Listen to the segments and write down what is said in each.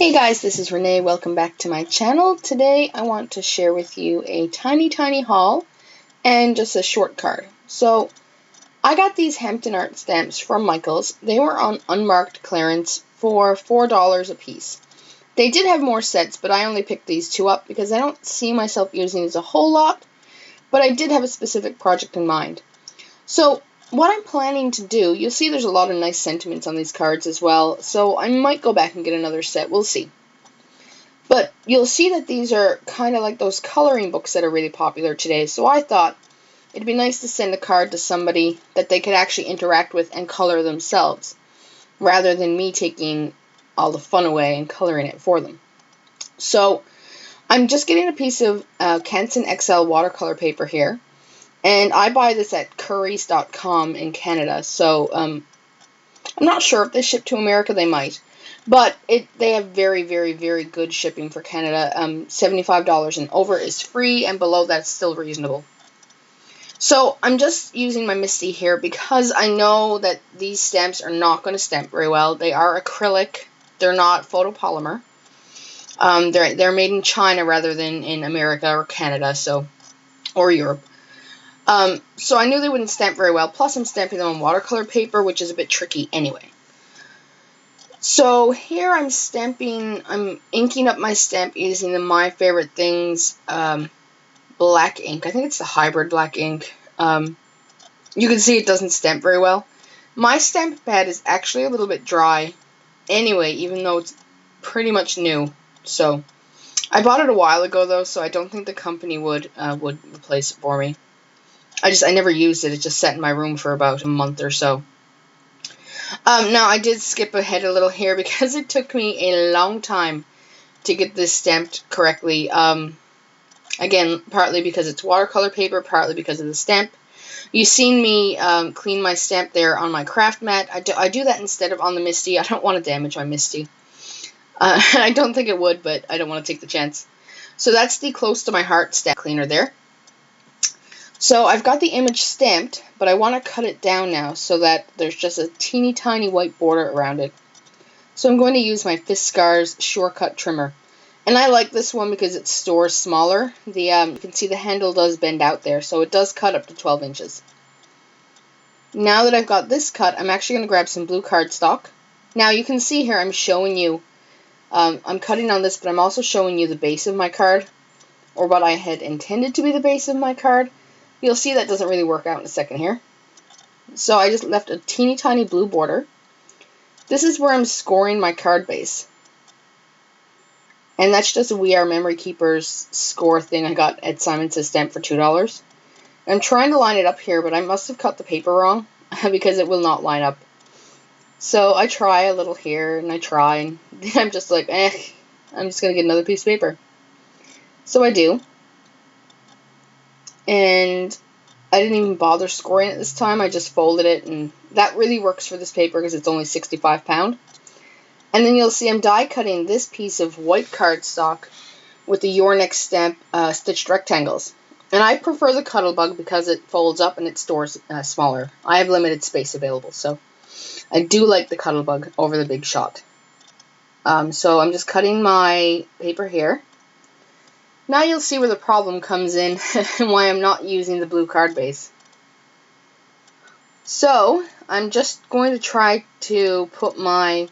Hey guys, this is Renee. Welcome back to my channel. Today I want to share with you a tiny haul and just a short card. So I got these Hampton art stamps from Michaels. They were on unmarked clearance for $4 a piece. They did have more sets, but I only picked these two up because I don't see myself using these a whole lot, but I did have a specific project in mind. So what I'm planning to do, you'll see there's a lot of nice sentiments on these cards as well, so I might go back and get another set. We'll see. But you'll see that these are kind of like those coloring books that are really popular today, so I thought it'd be nice to send a card to somebody that they could actually interact with and color themselves, rather than me taking all the fun away and coloring it for them. So I'm just getting a piece of Canson XL watercolor paper here. And I buy this at Currys.com in Canada, so I'm not sure if they ship to America. They might, but they have very good shipping for Canada. $75 and over is free, and below that's still reasonable. So I'm just using my Misty here because I know that these stamps are not going to stamp very well. They are acrylic. They're not photopolymer. They're made in China rather than in America or Canada, or Europe. So I knew they wouldn't stamp very well, plus I'm stamping them on watercolor paper, which is a bit tricky anyway. So here I'm inking up my stamp using the My Favorite Things black ink. I think it's the hybrid black ink. You can see it doesn't stamp very well. My stamp pad is actually a little bit dry anyway, even though it's pretty much new. So I bought it a while ago though, so I don't think the company would replace it for me. I never used it. It just sat in my room for about a month or so. Now, I did skip ahead a little here because it took me a long time to get this stamped correctly. Again, partly because it's watercolor paper, partly because of the stamp. You've seen me clean my stamp there on my craft mat. I do that instead of on the Misty. I don't want to damage my Misty. I don't think it would, but I don't want to take the chance. So that's the Close to My Heart stamp cleaner there. So I've got the image stamped, but I want to cut it down now so that there's just a teeny tiny white border around it. So I'm going to use my Fiskars Shortcut trimmer. And I like this one because it stores smaller. You can see the handle does bend out there, so it does cut up to 12 inches. Now that I've got this cut, I'm actually going to grab some blue cardstock. Now you can see here I'm showing you, I'm cutting on this, but I'm also showing you the base of my card, or what I had intended to be the base of my card. You'll see that doesn't really work out in a second here. So I just left a teeny tiny blue border. This is where I'm scoring my card base. And that's just a We Are Memory Keepers score thing I got at Simon Says Stamp for $2. I'm trying to line it up here, but I must have cut the paper wrong because it will not line up. So I try a little here, and I try, and then I'm just like, I'm just going to get another piece of paper. So I do. And I didn't even bother scoring it this time. I just folded it, and that really works for this paper because it's only 65 pound. And then you'll see I'm die cutting this piece of white cardstock with the Your Next stamp stitched rectangles. And I prefer the Cuttlebug because it folds up and it stores smaller. I have limited space available, so I do like the Cuttlebug over the Big Shot. So I'm just cutting my paper here. Now you'll see where the problem comes in and why I'm not using the blue card base. So I'm just going to try to put my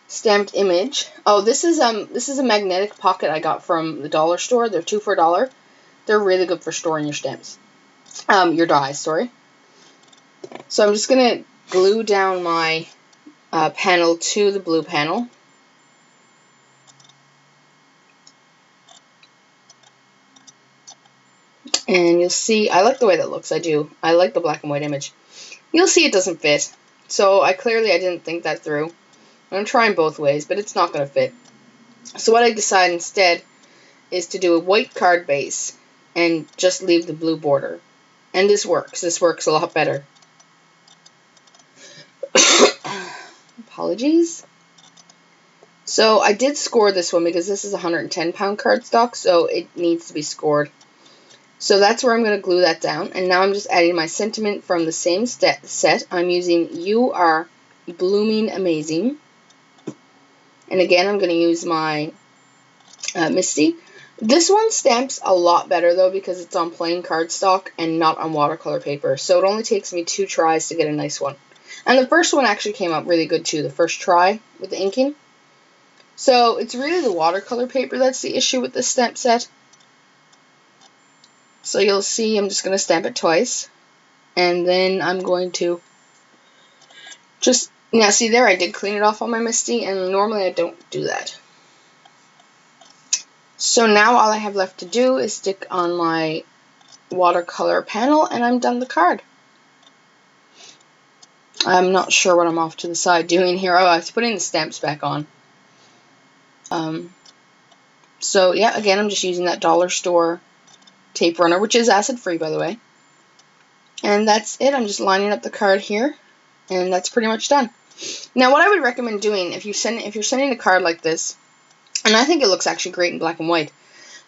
stamped image. Oh, this is a magnetic pocket I got from the dollar store. They're 2 for $1. They're really good for storing your stamps. Your dies, sorry. So I'm just gonna glue down my panel to the blue panel. And you'll see, I like the way that looks, I do. I like the black and white image. You'll see it doesn't fit. So I didn't think that through. I'm trying both ways, but it's not going to fit. So what I decided instead is to do a white card base and just leave the blue border. And this works. This works a lot better. Apologies. So I did score this one because this is 110 pound cardstock, so it needs to be scored. So that's where I'm going to glue that down. And now I'm just adding my sentiment from the same set. I'm using You Are Blooming Amazing. And again, I'm going to use my Misty. This one stamps a lot better though because it's on plain cardstock and not on watercolor paper. So it only takes me 2 tries to get a nice one. And the first one actually came out really good too, the first try with the inking. So it's really the watercolor paper that's the issue with this stamp set. So you'll see I'm just going to stamp it twice. And then I'm going to just, now see there, I did clean it off on my Misty, and normally I don't do that. So now all I have left to do is stick on my watercolor panel, and I'm done the card. I'm not sure what I'm off to the side doing here. Oh, I was putting the stamps back on. So yeah, again, I'm just using that dollar store tape runner, which is acid free, by the way. And that's it. I'm just lining up the card here, and that's pretty much done. Now, what I would recommend doing if you're sending a card like this, and I think it looks actually great in black and white,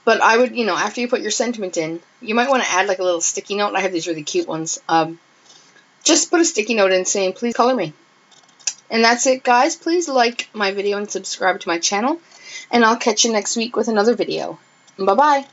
but I would, after you put your sentiment in, you might want to add like a little sticky note. I have these really cute ones. Just put a sticky note in saying, please color me. And that's it, guys. Please like my video and subscribe to my channel, and I'll catch you next week with another video. Bye-bye.